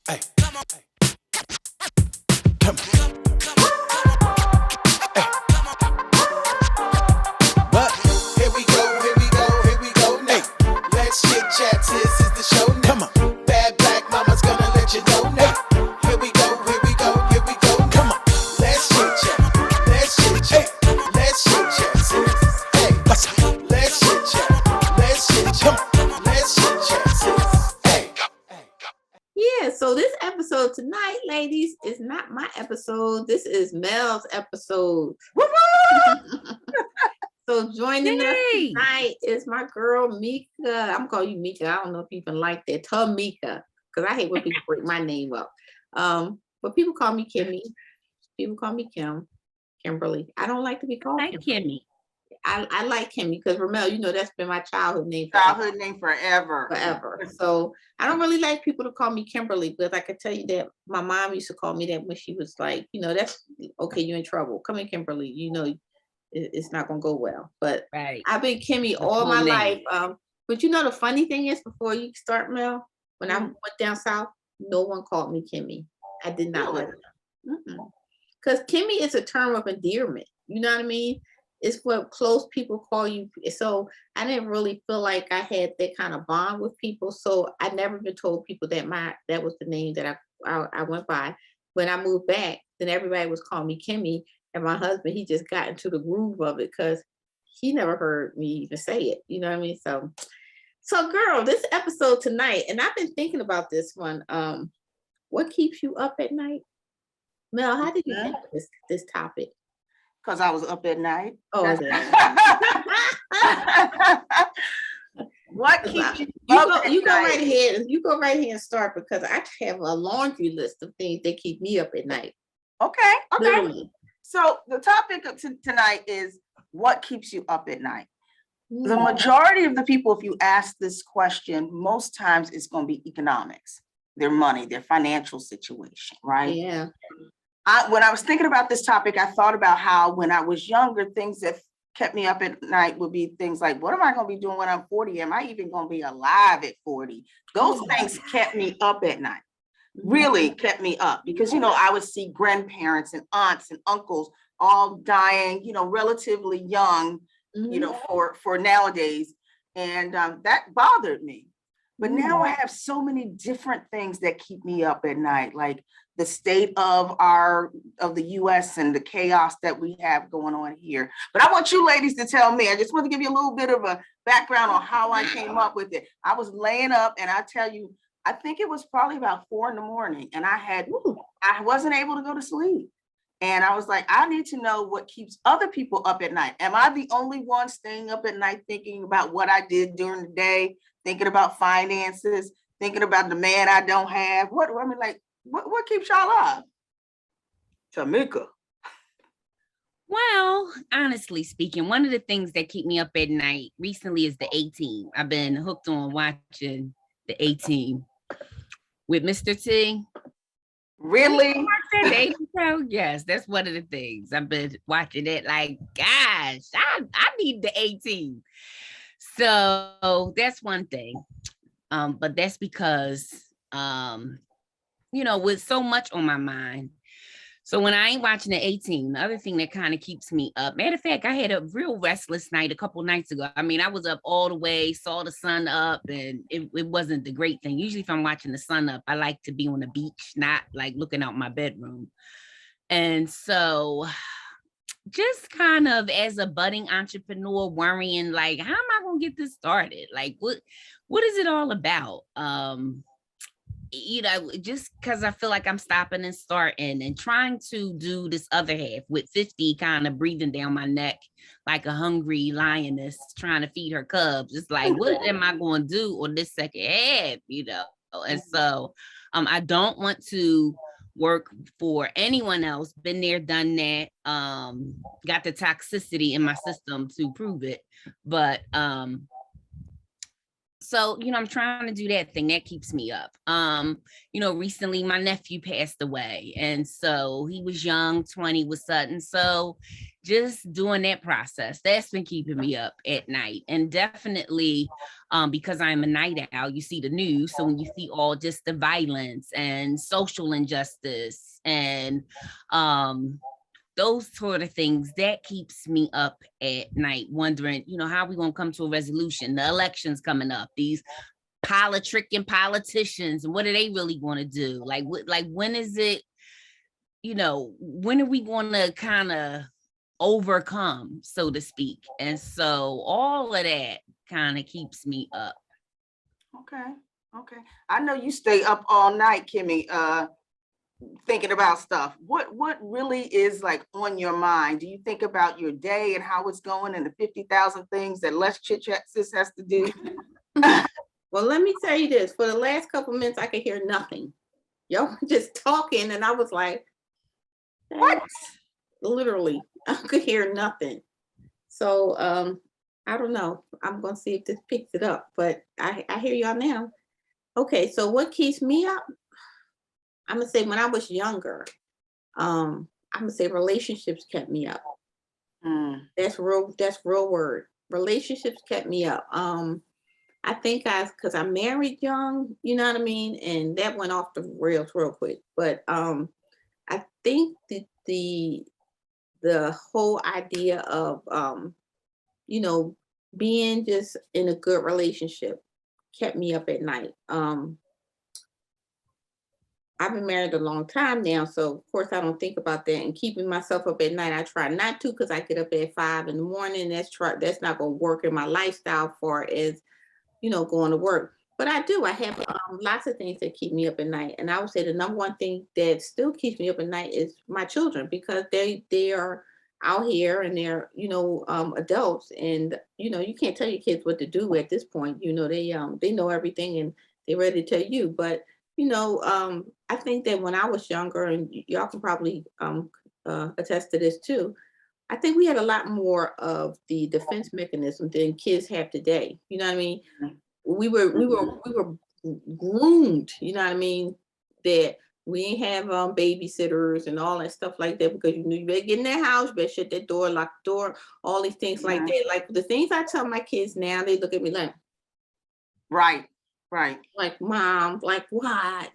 Hey, come on. Come on. Hey. What? Here we go, here we go, here we go now. Hey. Let's chit chat, this is the show now. Come on. Bad black mama's gonna let you know now. Here we go, here we go, here we go. Come on. Let's chit chat, let's chit chat, let's chit chat, sis. Hey, what's up? Let's chit chat, let's chit chat, let's chit chat, sis. Hey. Yeah, so this episode tonight, ladies, is not my episode. This is Mel's episode. So joining us tonight is my girl Mika. I'm gonna call you Mika. I don't know if you even like that. Tamika, because I hate when people break my name up. But people call me Kimmy. People call me Kimberly. I don't like to be called Kimmy. I like Kimmy because Ramel, you know, that's been my childhood name. Forever. So I don't really like people to call me Kimberly, because I can tell you that my mom used to call me that when she was like, you know, that's okay, you're in trouble. Come in, Kimberly. You know, it's not gonna go well. But right. I've been Kimmy all my life. But you know, the funny thing is, before you start, Mel, when I went down south, no one called me Kimmy. I did not like it. Because Kimmy is a term of endearment. You know what I mean? It's what close people call you. So I didn't really feel like I had that kind of bond with people. So I never been told people that that was the name that I went by. When I moved back, then everybody was calling me Kimmy. And my husband, he just got into the groove of it because he never heard me even say it. You know what I mean? So girl, this episode tonight, and I've been thinking about this one. What keeps you up at night? Mel, how did you think of this topic? Because I was up at night. Oh, what keeps you up? You go right ahead. You go right ahead and start, because I have a laundry list of things that keep me up at night. Okay. Literally. So the topic of tonight is what keeps you up at night. The majority of the people, if you ask this question, most times it's going to be economics, their money, their financial situation, right? Yeah. When I was thinking about this topic, I thought about how when I was younger, things that kept me up at night would be things like, what am I going to be doing when I'm 40? Am I even going to be alive at 40? Those things kept me up at night, really kept me up, because, you know, I would see grandparents and aunts and uncles all dying, you know, relatively young, you know, for nowadays. And that bothered me. But now I have so many different things that keep me up at night, like the state of the US and the chaos that we have going on here. But I want you ladies to tell me. I just want to give you a little bit of a background on how I came up with it. I was laying up, and I tell you, I think it was probably about 4 a.m, and I wasn't able to go to sleep. And I was like, I need to know what keeps other people up at night. Am I the only one staying up at night thinking about what I did during the day, thinking about finances, thinking about the man I don't have? What keeps y'all up? Tamika. Well, honestly speaking, one of the things that keep me up at night recently is the A-Team. I've been hooked on watching the A-Team with Mr. T. Really? Yes, that's one of the things. I've been watching it like, gosh, I need the A-Team. So that's one thing. But that's because, you know, with so much on my mind. So when I ain't watching the A-Team, the other thing that kind of keeps me up, matter of fact, I had a real restless night a couple nights ago. I mean, I was up all the way, saw the sun up, and it wasn't the great thing. Usually if I'm watching the sun up, I like to be on the beach, not like looking out my bedroom. And so just kind of as a budding entrepreneur, worrying like, how am I going to get this started? Like, what is it all about? You know, just because I feel like I'm stopping and starting and trying to do this other half with 50 kind of breathing down my neck like a hungry lioness trying to feed her cubs. It's like, what am I going to do on this second half, you know? And so I don't want to work for anyone else. Been there, done that. Got the toxicity in my system to prove it. But so, I'm trying to do that thing that keeps me up. Recently my nephew passed away. And so he was young, 20 was sudden. So just doing that process, that's been keeping me up at night. And definitely because I'm a night owl, you see the news. So when you see all just the violence and social injustice and those sort of things, that keeps me up at night wondering, how are we going to come to a resolution? The election's coming up, these politicking politicians, and what do they really want to do? Like when is it, when are we going to kind of overcome, so to speak? And so all of that kind of keeps me up. Okay. I know you stay up all night, Kimmy, thinking about stuff. What really is like on your mind? Do you think about your day and how it's going and the 50,000 things that less chit chat sis has to do? Well, let me tell you this. For the last couple minutes, I could hear nothing. Y'all were just talking, and I was like, What? Literally, I could hear nothing. So I don't know. I'm gonna see if this picks it up, but I hear y'all now. Okay, so what keeps me up? I'm gonna say when I was younger, I'm gonna say relationships kept me up. That's real word. Relationships kept me up. I think because I married young, you know what I mean? And that went off the rails real quick. But I think the whole idea of being just in a good relationship kept me up at night. I've been married a long time now, so of course I don't think about that. And keeping myself up at night, I try not to, because I get up at 5 in the morning. That's not gonna work in my lifestyle for as going to work. But I do. I have lots of things that keep me up at night, and I would say the number one thing that still keeps me up at night is my children, because they are out here and they're adults, and you can't tell your kids what to do at this point. They know everything and they're ready to tell you. But I think that when I was younger, and y'all can probably attest to this too, I think we had a lot more of the defense mechanism than kids have today. You know what I mean? We were groomed. You know what I mean? That we ain't have babysitters and all that stuff like that, because you knew you better get in that house, you better shut that door, lock the door, all these things like that. Like the things I tell my kids now, they look at me like, right, like, mom, like what?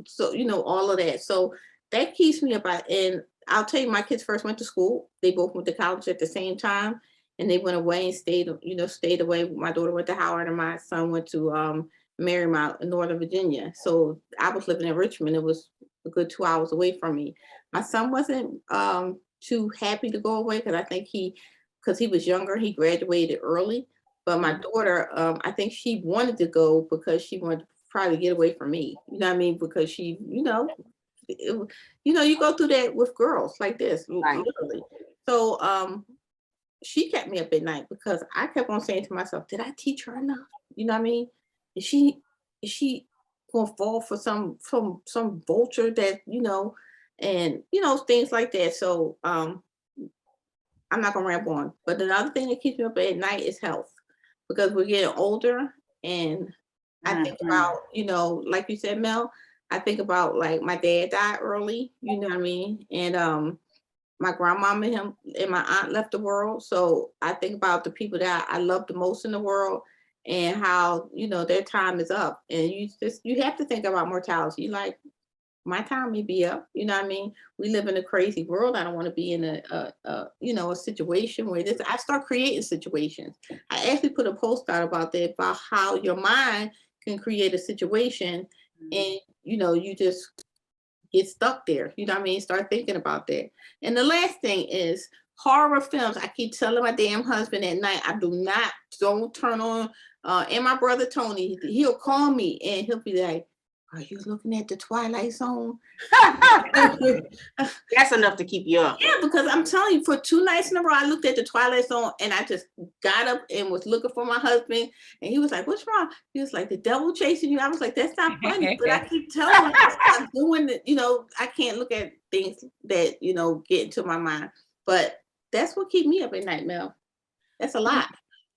So all of that. So that keeps me up. And I'll tell you, my kids first went to school. They both went to college at the same time, and they went away and stayed away. My daughter went to Howard, and my son went to Marymount in Northern Virginia. So I was living in Richmond. It was a good 2 hours away from me. My son wasn't too happy to go away, because I think because he was younger, he graduated early. But my daughter, I think she wanted to go because she wanted to probably get away from me. You know what I mean? Because she, you go through that with girls like this, literally. So she kept me up at night, because I kept on saying to myself, did I teach her enough? You know what I mean? Is she gonna fall for some vulture that, and things like that. So I'm not gonna ramble on. But another thing that keeps me up at night is health, because we're getting older, and I think about, like you said, Mel, I think about, like, my dad died early, you know what I mean? And my grandmama and my aunt left the world. So I think about the people that I love the most in the world, and how, their time is up. And you have to think about mortality. Like, my time may be up, you know what I mean? We live in a crazy world. I don't want to be in a situation where I start creating situations. I actually put a post out about that, about how your mind can create a situation, and you just get stuck there. You know what I mean? Start thinking about that. And the last thing is horror films. I keep telling my damn husband at night, don't turn on. And my brother Tony, he'll call me and he'll be like, are you looking at the Twilight Zone? That's enough to keep you up. Yeah, because I'm telling you, for 2 nights in a row, I looked at the Twilight Zone, and I just got up and was looking for my husband. And he was like, what's wrong? He was like, the devil chasing you. I was like, that's not funny. But I keep telling him, I'm doing it. I can't look at things that, get into my mind. But that's what keeps me up at night, Mel. That's a lot.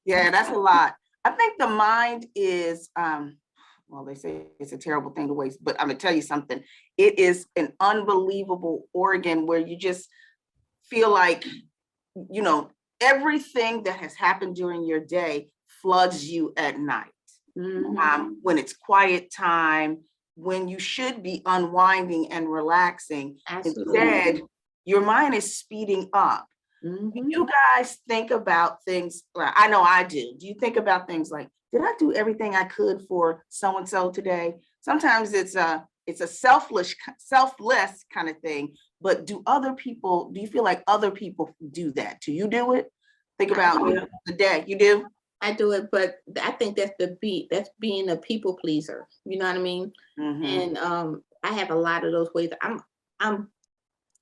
Yeah, that's a lot. I think the mind is, well, they say it's a terrible thing to waste, but I'm gonna tell you something. It is an unbelievable organ where you just feel like, you know, everything that has happened during your day floods you at night. When it's quiet time, when you should be unwinding and relaxing, Absolutely. instead, your mind is speeding up. Mhm. You guys think about things, I know I do. Do you think about things like, did I do everything I could for so-and-so today? Sometimes it's a selfless kind of thing, but do you feel like other people do that? Do you do it? Think about the day, you do? I do it, but I think that's that's being a people pleaser. You know what I mean? Mhm. And I have a lot of those ways. I'm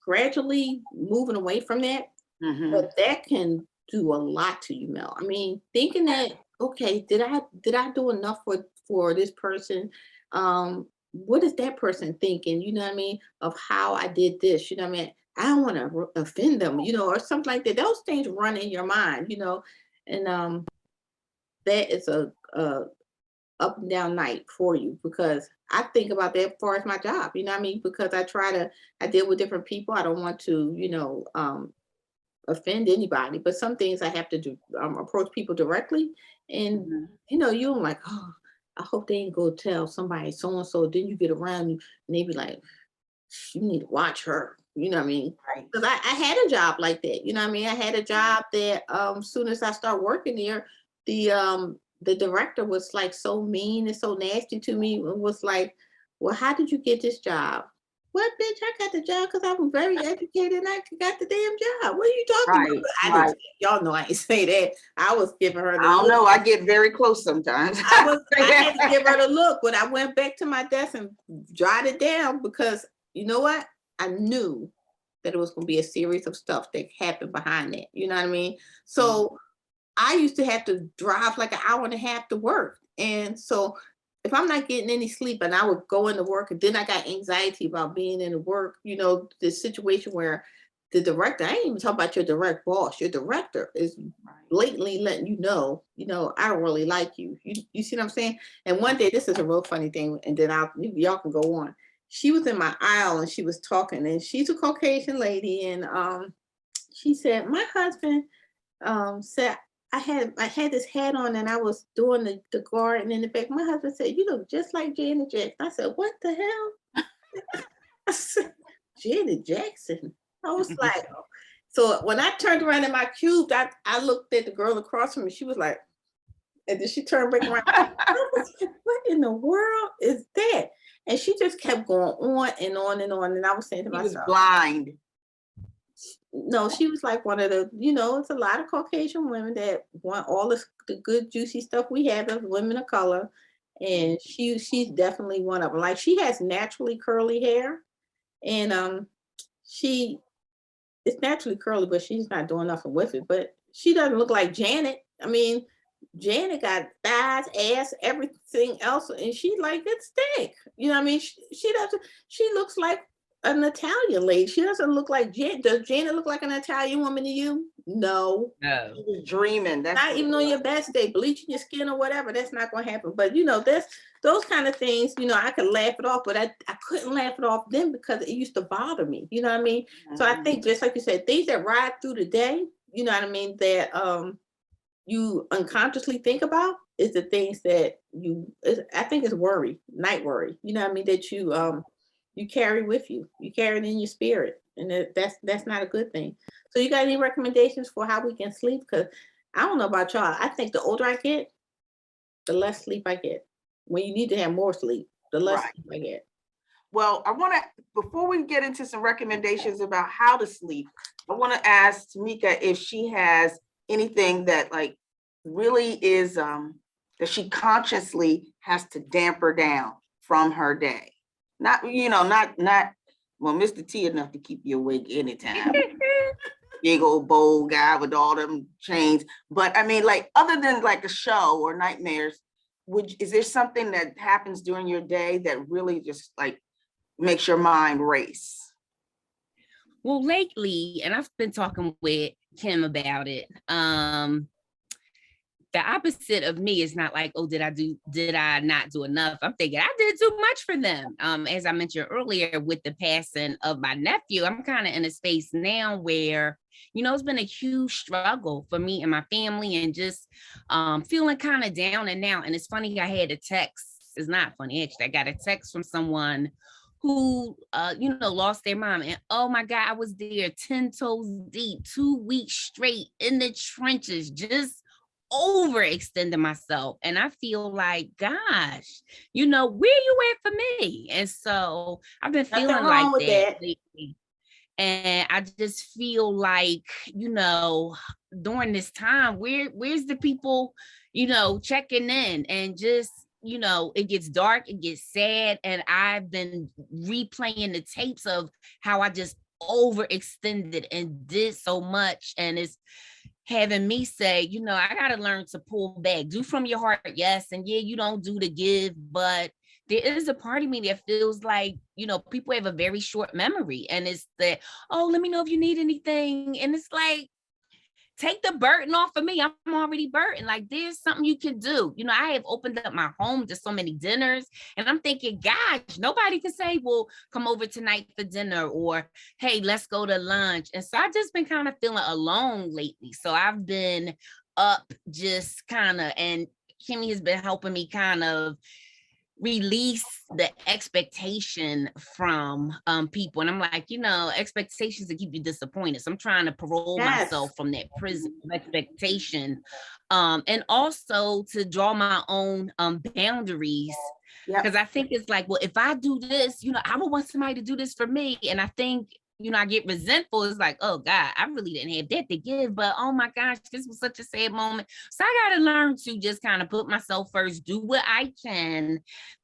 gradually moving away from that, Mhm. but that can do a lot to you, Mel. I mean, thinking that, okay, did I do enough for this person? What is that person thinking? You know what I mean? Of how I did this. You know what I mean? I don't want to offend them, you know, or something like that. Those things run in your mind, you know, and that is a up and down night for you, because I think about that as far as my job, you know what I mean? Because I deal with different people. I don't want to, you know, offend anybody, but some things I have to do, approach people directly. And, Mhm. you know, you're like, oh, I hope they ain't go tell somebody so and so. Then you get around you and they be like, you need to watch her. You know what I mean? Right. Because I had a job like that. You know what I mean? I had a job that soon as I start working there, the director was like so mean and so nasty to me, and was like, well, how did you get this job? What, bitch, I got the job because I'm very educated and I got the damn job. What are you talking about? Right, I didn't right. y'all know I ain't say that. I was giving her the I don't look. know, I get very close sometimes. I had to give her the look, but I went back to my desk and jotted it down, because you know what? I knew that it was going to be a series of stuff that happened behind that. You know what I mean? So I used to have to drive like an hour and a half to work. And so if I'm not getting any sleep and I would go into work, and then I got anxiety about being in the work, you know, the situation where the director, I ain't even talking about your direct boss, your director is blatantly letting you know, I don't really like you. You see what I'm saying? And one day, this is a real funny thing, and then y'all can go on. She was in my aisle and she was talking, and she's a Caucasian lady, and she said, my husband said, I had this hat on and I was doing the garden in the back. My husband said, you look just like Janet Jackson. I said, what the hell? I said, Janet Jackson. I was like, oh. So when I turned around in my cube, I looked at the girl across from me. She was like, and then she turned back around. I was like, what in the world is that? And she just kept going on and on and on. And I was saying to He was myself, blind. no, she was like one of the, it's a lot of Caucasian women that want all the good juicy stuff we have as women of color. And she's definitely one of them. Like, she has naturally curly hair, and she it's naturally curly, but she's not doing nothing with it. But she doesn't look like Janet. I mean, Janet got thighs, ass, everything else, and she like it's thick. You know what I mean? She doesn't. She looks like an Italian lady. She doesn't look like Janet. Does Janet look like an Italian woman to you? No. No. He was dreaming. That's Not even on your best day, bleaching your skin or whatever. That's not going to happen. But there's those kind of things. I could laugh it off, but I couldn't laugh it off then because it used to bother me. You know what I mean? So I think, just like you said, things that ride through the day, you know what I mean, that you unconsciously think about is the things that I think is worry, night worry. You know what I mean? That you carry with you. You carry it in your spirit, and that's not a good thing. So you got any recommendations for how we can sleep? Because I don't know about y'all. I think the older I get, the less sleep I get. When you need to have more sleep, the less Right. sleep I get. Well, I want to, before we get into some recommendations about how to sleep, I want to ask Tamika if she has anything that like really is that she consciously has to damper down from her day. Not, not well, Mr. T enough to keep you awake anytime. Big old bold guy with all them chains. But I mean, like, other than like a show or nightmares, is there something that happens during your day that really just like makes your mind race? Well, lately, and I've been talking with Kim about it, the opposite of me is not like, oh, did I not do enough? I'm thinking I did too much for them. As I mentioned earlier, with the passing of my nephew, I'm kind of in a space now where, it's been a huge struggle for me and my family, and just feeling kind of down and out. And it's funny, I had a text. It's not funny, actually. I got a text from someone who, lost their mom. And oh my God, I was there 10 toes deep, 2 weeks straight in the trenches, just overextending myself. And I feel like, gosh, where you at for me? And so I've been Nothing feeling wrong like with that that. lately. And I just feel like, during this time, where's the people, checking in, and just, it gets dark, it gets sad. And I've been replaying the tapes of how I just overextended and did so much. And it's having me say, I got to learn to pull back, do from your heart. Yes. And yeah, you don't do to give, but there is a part of me that feels like, people have a very short memory, and it's that, oh, let me know if you need anything. And it's like, take the burden off of me. I'm already burdened. Like, there's something you can do. I have opened up my home to so many dinners, and I'm thinking, gosh, nobody can say, well, come over tonight for dinner, or, hey, let's go to lunch. And so I've just been kind of feeling alone lately. So I've been up just kind of, and Kimmy has been helping me kind of release the expectation from people. And I'm like, expectations that keep you disappointed. So I'm trying to parole myself from that prison of expectation, and also to draw my own boundaries. Because I think it's like, well, if I do this, I would want somebody to do this for me. And I think, I get resentful. It's like, oh God, I really didn't have that to give, but oh my gosh, this was such a sad moment. So I got to learn to just kind of put myself first, do what I can,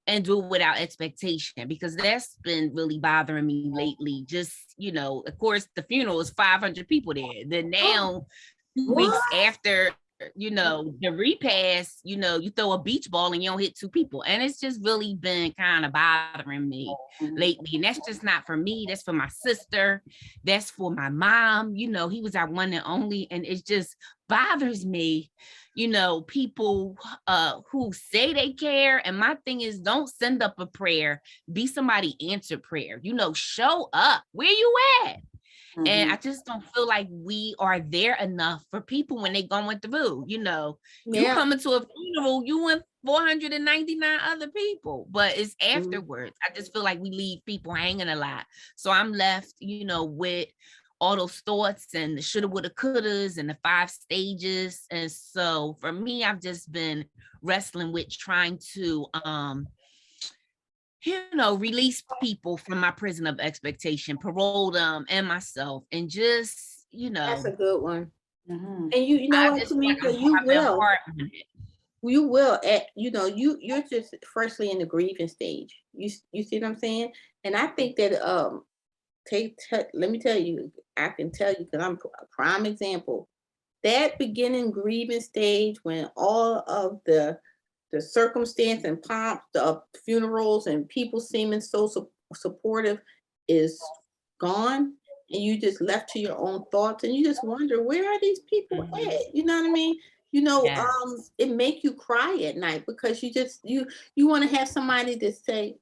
and do it without expectation, because that's been really bothering me lately. Just, of course, the funeral is 500 people there. Then now, 2 weeks after, the repast, you throw a beach ball and you don't hit 2 people. And it's just really been kind of bothering me lately. And that's just not for me. That's for my sister. That's for my mom. He was our one and only. And it just bothers me, people who say they care. And my thing is, don't send up a prayer. Be somebody answer prayer. Show up. Where you at? And I just don't feel like we are there enough for people when they going through, you coming to a funeral, you and 499 other people, but it's afterwards. I just feel like we leave people hanging a lot. So I'm left, with all those thoughts and the shoulda, woulda, couldas, and the 5 stages. And so for me, I've just been wrestling with trying to, release people from my prison of expectation, parole them and myself, and just, That's a good one. Mm-hmm. And you know what, Tamika, you will you're just firstly in the grieving stage. You see what I'm saying? And I think that let me tell you, I can tell you, because I'm a prime example. That beginning grieving stage, when all of the circumstance and pomp of funerals and people seeming so supportive is gone, and you just left to your own thoughts, and you just wonder, where are these people at? You know what I mean? It make you cry at night, because you want to have somebody to say,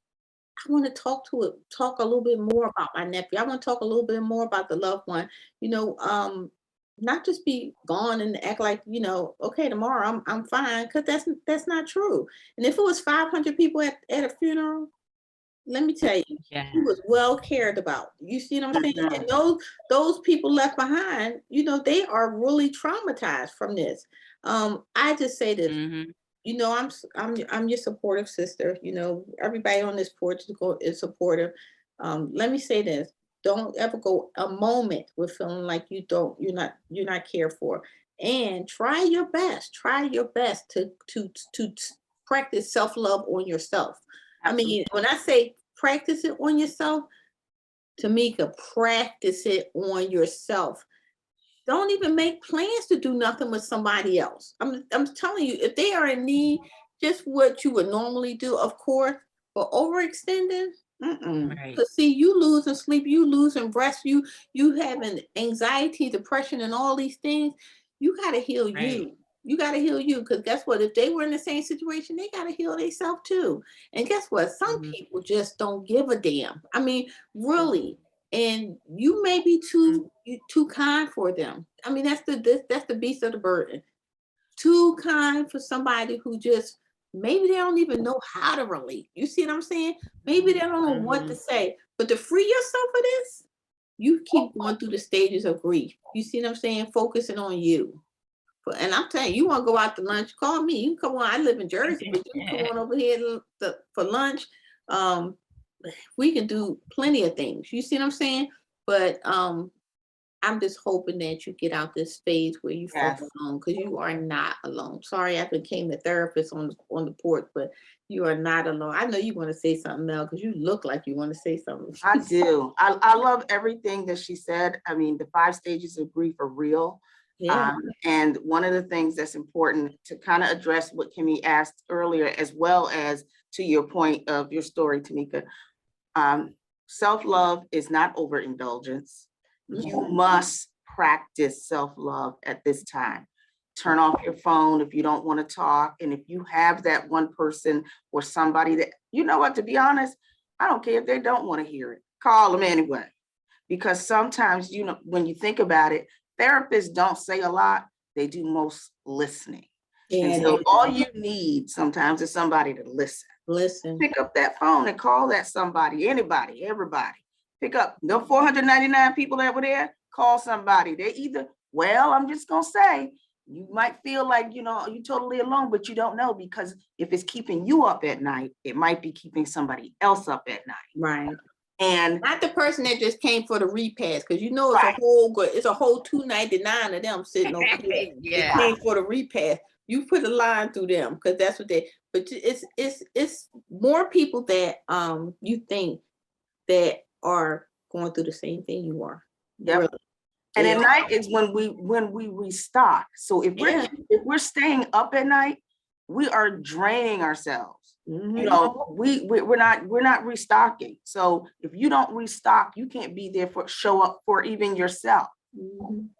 I want to talk a little bit more about my nephew. I want to talk a little bit more about the loved one. Not just be gone and act like, okay, tomorrow I'm fine, because that's not true. And if it was 500 people at a funeral, let me tell you, he was well cared about. You see what I'm saying? And those people left behind, they are really traumatized from this. I just say this, I'm your supportive sister. Everybody on this porch is supportive. Let me say this. Don't ever go a moment with feeling like you're not cared for. And try your best to practice self-love on yourself. Absolutely. I mean, when I say practice it on yourself, Tamika, practice it on yourself. Don't even make plans to do nothing with somebody else. I'm telling you, if they are in need, just what you would normally do, of course, but overextending, right. Because see, you losing sleep, you losing breath, you having anxiety, depression, and all these things. You got to heal you. You got to heal you, because guess what? If they were in the same situation, they got to heal themselves too. And guess what? Some people just don't give a damn. I mean, really. And you may be too kind for them. I mean, that's the beast of the burden. Too kind for somebody who just maybe they don't even know how to relate. You see what I'm saying? Maybe they don't know what to say. But to free yourself of this, you keep going through the stages of grief. You see what I'm saying? Focusing on you. And I'm telling you, you want to go out to lunch, call me. You can come on. I live in Jersey, but you can come on over here for lunch. We can do plenty of things. You see what I'm saying? But I'm just hoping that you get out this phase where you feel alone, because you are not alone. Sorry, I became the therapist on the porch, but you are not alone. I know you want to say something, Mel, because you look like you want to say something. I do. I love everything that she said. I mean, the 5 stages of grief are real. Yeah. And one of the things that's important to kind of address what Kimmy asked earlier, as well as to your point of your story, Tamika, self-love is not overindulgence. You must practice self-love at this time. Turn off your phone if you don't want to talk. And if you have that one person or somebody that, you know what, to be honest, I don't care if they don't want to hear it. Call them anyway. Because sometimes, you know, when you think about it, therapists don't say a lot. They do most listening. And so all you need sometimes is somebody to listen. Pick up that phone and call that somebody, anybody, everybody. Pick up the 499 people that were there, call somebody. They either, well, I'm just going to say, you might feel like, you know, you're totally alone, but you don't know, because if it's keeping you up at night, it might be keeping somebody else up at night. Right. And not the person that just came for the repass, because you know it's a whole $2.99 of them sitting over here. They came for the repass. You put a line through them, because that's what they. But it's more people that you think that are going through the same thing you are. Yep. Really. And at night is when we restock. So if we're staying up at night, we are draining ourselves. You know, we're not restocking. So if you don't restock, you can't be there show up for even yourself,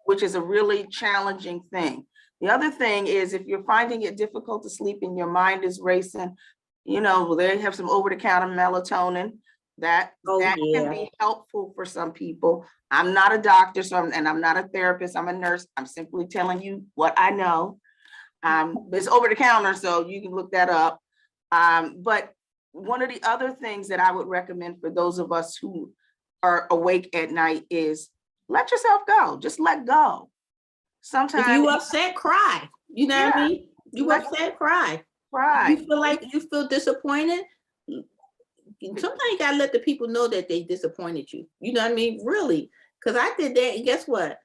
which is a really challenging thing. The other thing is, if you're finding it difficult to sleep and your mind is racing, you know, they have some over-the-counter melatonin that can be helpful for some people. I'm not a doctor, and I'm not a therapist. I'm a nurse. I'm simply telling you what I know. It's over the counter, so you can look that up. But one of the other things that I would recommend for those of us who are awake at night is let yourself go. Just let go. Sometimes if you upset, cry. You know what I mean? You upset, cry. Cry. You feel disappointed. Sometimes you gotta let the people know that they disappointed you. You know what I mean? Really. Because I did that, and guess what?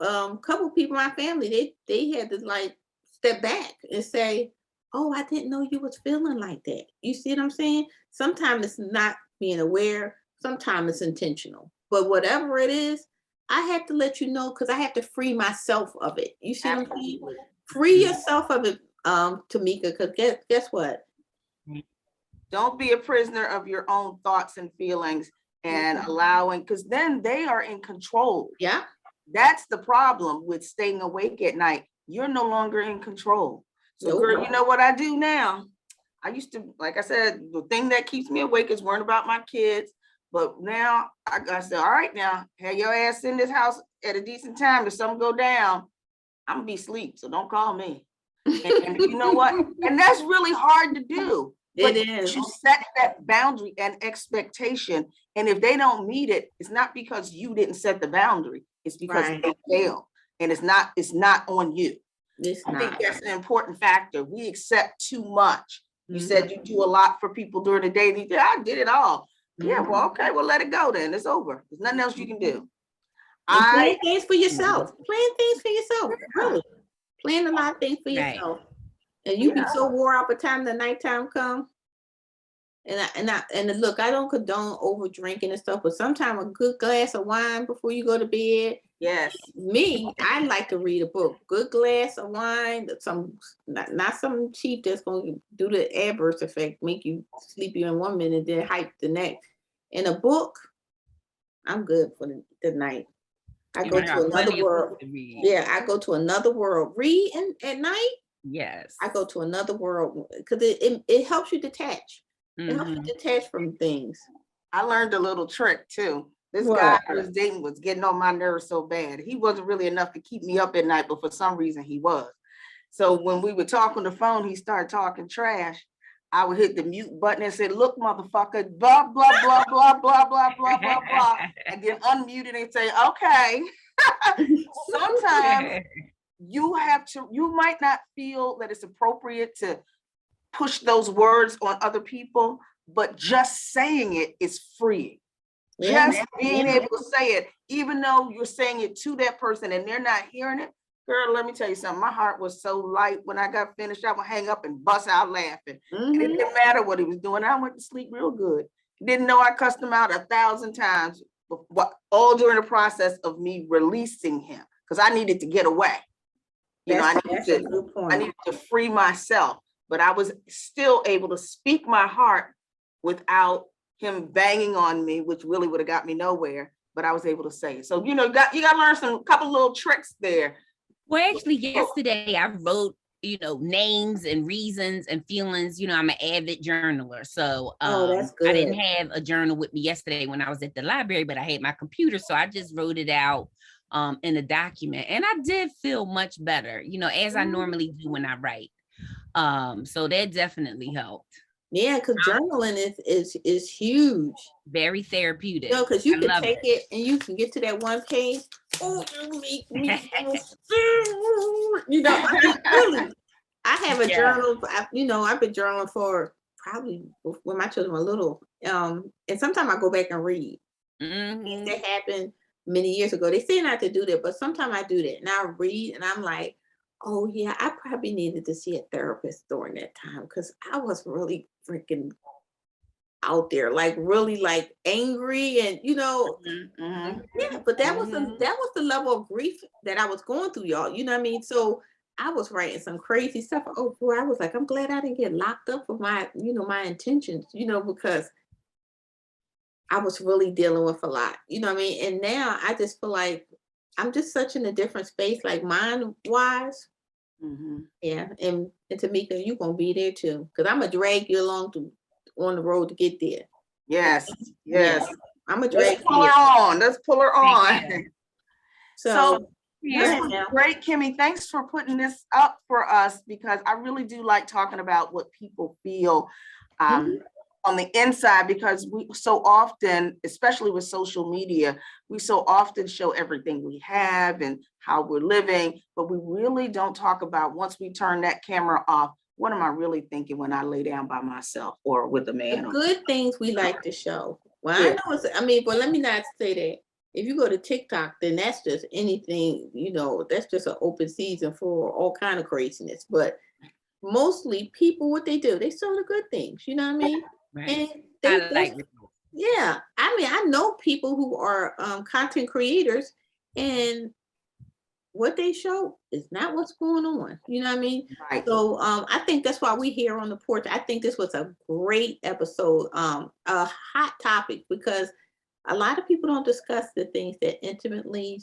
Couple people in my family, they had to like step back and say, oh, I didn't know you was feeling like that. You see what I'm saying? Sometimes it's not being aware. Sometimes it's intentional. But whatever it is, I have to let you know, because I have to free myself of it. You see what I'm saying? Free yourself of it, Tamika, because guess what? Don't be a prisoner of your own thoughts and feelings and allowing, because then they are in control. Yeah. That's the problem with staying awake at night. You're no longer in control. So girl, you know what I do now? I used to, like I said, the thing that keeps me awake is worrying about my kids. But now I said, all right, now have your ass in this house at a decent time. If something go down, I'm gonna be asleep. So don't call me. And you know what? And that's really hard to do. But it is. You set that boundary and expectation. And if they don't meet it, it's not because you didn't set the boundary. It's because they failed. And it's not on you. I think that's an important factor. We accept too much. You said you do a lot for people during the day. I did it all. Yeah, well, okay, well, let it go then. It's over. There's nothing else you can do. Plan things for yourself. Plan things for yourself. Really. Plan a lot of things for yourself. And you be so wore out by the time the nighttime come. And look, I don't condone over drinking and stuff, but sometimes a good glass of wine before you go to bed. Yes. Me, I like to read a book. Good glass of wine, not something cheap that's going to do the adverse effect, make you sleepy in 1 minute, then hype the next. In a book, I'm good for the night. I go to another world. Yeah, I go to another world. Read at night. Yes. I go to another world because it helps you detach. It helps you Mhm. detach from things. I learned a little trick too. This What? guy I was dating was getting on my nerves so bad. He wasn't really enough to keep me up at night, but for some reason he was. So when we would talk on the phone, he started talking trash. I would hit the mute button and say, "Look, motherfucker, blah, blah, blah, blah, blah, blah, blah, blah, blah," and then unmute it and say, "Okay." Sometimes you might not feel that it's appropriate to push those words on other people, but just saying it is freeing. Yeah. Just being able to say it, even though you're saying it to that person and they're not hearing it. Girl, let me tell you something. My heart was so light when I got finished. I would hang up and bust out laughing. And it didn't matter what he was doing. I went to sleep real good. Didn't know I cussed him out 1,000 times, all during the process of me releasing him because I needed to get away. That's a good point. I needed to free myself, but I was still able to speak my heart without him banging on me, which really would have got me nowhere, but I was able to say it. So, you got to learn a couple little tricks there. Well, actually, yesterday I wrote, names and reasons and feelings. I'm an avid journaler. So that's good. I didn't have a journal with me yesterday when I was at the library, but I had my computer. So I just wrote it out in a document. And I did feel much better, as I normally do when I write. So that definitely helped. Yeah, because journaling is huge. Very therapeutic. Because you can take it and you can get to that one page. Oh, you make me really. I have a journal. I've been journaling for probably when my children were little. And sometimes I go back and read. Things that happened many years ago. They say not to do that, but sometimes I do that. And I read and I'm like, oh yeah, I probably needed to see a therapist during that time because I was really freaking out there, like really like angry and yeah, but that was the level of grief that I was going through, y'all. You know what I mean? So I was writing some crazy stuff. Oh boy, I was like, I'm glad I didn't get locked up for my, my intentions, because I was really dealing with a lot, you know what I mean? And now I just feel like I'm just such in a different space, like mind wise. Yeah. And Tamika, you gonna be there too. Cause I'm gonna drag you along on the road to get there. Yes. I'm gonna drag Let's pull her on. Let's pull her on. So this was great, Kimmy. Thanks for putting this up for us because I really do like talking about what people feel on the inside because we so often, especially with social media, we so often show everything we have and how we're living, but we really don't talk about once we turn that camera off, what am I really thinking when I lay down by myself or with a man? The good things we like to show. Well, I know but let me not say that. If you go to TikTok, then that's just anything, that's just an open season for all kind of craziness. But mostly people, what they do, they show the good things, you know what I mean? Right. And I know people who are content creators and what they show is not what's going on. You know what I mean? Right. So I think that's why we're here on the porch. I think this was a great episode, a hot topic, because a lot of people don't discuss the things that intimately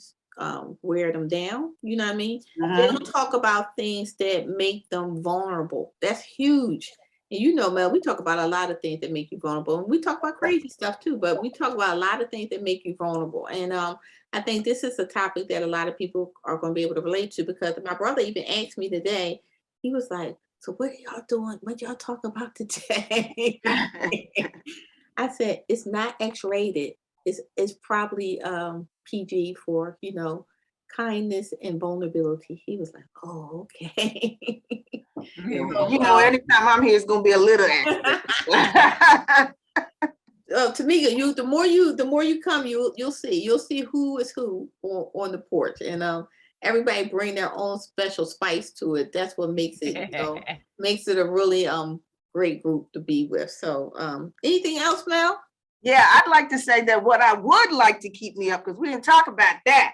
wear them down. You know what I mean? They don't talk about things that make them vulnerable. That's huge. And Mel, we talk about a lot of things that make you vulnerable. And we talk about crazy stuff too, but we talk about a lot of things that make you vulnerable. And I think this is a topic that a lot of people are going to be able to relate to, because my brother even asked me today, he was like, so what are y'all doing? What y'all talk about today? I said, it's not X-rated. It's probably PG for, kindness and vulnerability. He was like, oh, okay. Anytime I'm here, it's gonna be a little extra. Tamika, the more you come, you'll see who is who on the porch, and everybody bring their own special spice to it. That's what makes it makes it a really great group to be with. So anything else, Mel? Yeah, I'd like to say that what I would like to keep me up, because we didn't talk about that.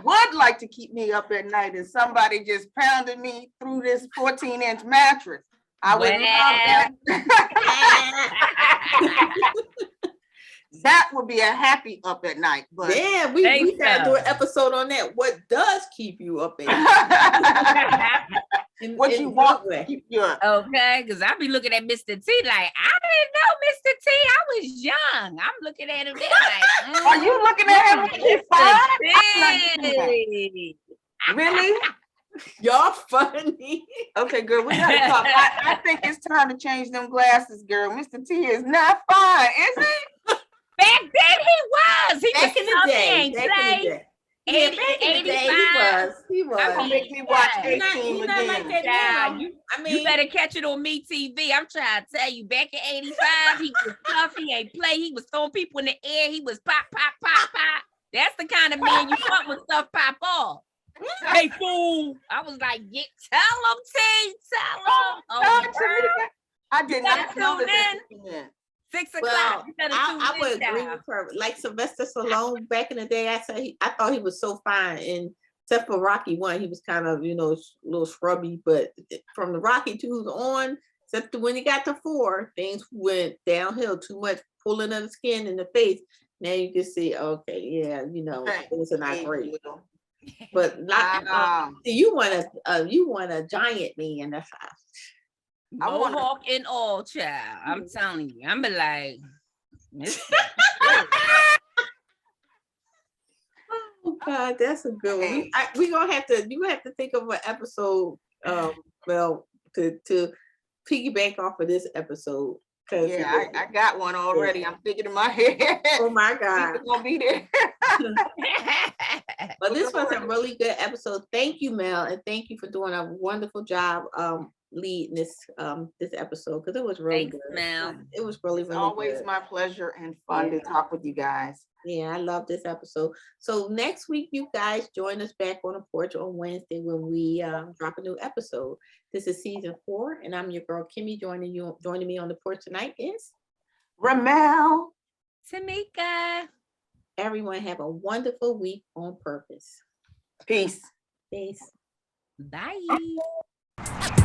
What I would like to keep me up at night is somebody just pounding me through this 14-inch mattress. I would love that. That would be a happy up at night. But yeah, we gotta do an episode on that. What does keep you up at night? what in you a want. good way. Keep your Okay, because I be looking at Mr. T like, I didn't know Mr. T. I was young. I'm looking at him there like, Are you looking at him like he's fine? I'm not doing T. that. Really? Y'all funny. Okay, girl, we gotta talk. I think it's time to change them glasses, girl. Mr. T is not fine, is he? Back then he was. He Back was in the day. something, Back in the Clay. day. Yeah, back in the day, he 85. was. He was. I mean, Make me watch yeah. 18 He's not like again. that Child, now. you, I mean, you better catch it on Me TV. I'm trying to tell you, back in 85, he was tough. He ain't play. He was throwing people in the air. He was pop, pop, pop, pop. That's the kind of man you want when stuff pop off. Hey, fool. I was like, tell him, T. Tell him. Oh, girl. I did not better know tune that. 6 6 well, o'clock. You better tune I would in, agree child. with her. Like Sylvester Stallone back in the day, I thought he was so fine. And except for Rocky 1, he was kind of, a little shrubby. But from the Rocky 2s on, except when he got to 4, things went downhill. Too much pulling of the skin in the face. Now you can see, okay, yeah, things are not great. But not you want a giant man. That's Mohawk and all, child. I'm telling you. I'm be like, oh God, that's a good one. You have to think of an episode. Well, to piggyback off of this episode. Yeah, I got one already. I'm thinking in my head. Oh my God, It's gonna be there. but this was a really good episode. Thank you, Mel, and thank you for doing a wonderful job leading this episode because it was really thanks, good. Mel. It was really Always good. my pleasure and fun to talk with you guys. Yeah, I love this episode. So next week, you guys join us back on the porch on Wednesday when we drop a new episode. This is season 4, and I'm your girl Kimmy. Joining me on the porch tonight is Ramel. Tamika. Everyone have a wonderful week on purpose. Peace. Bye.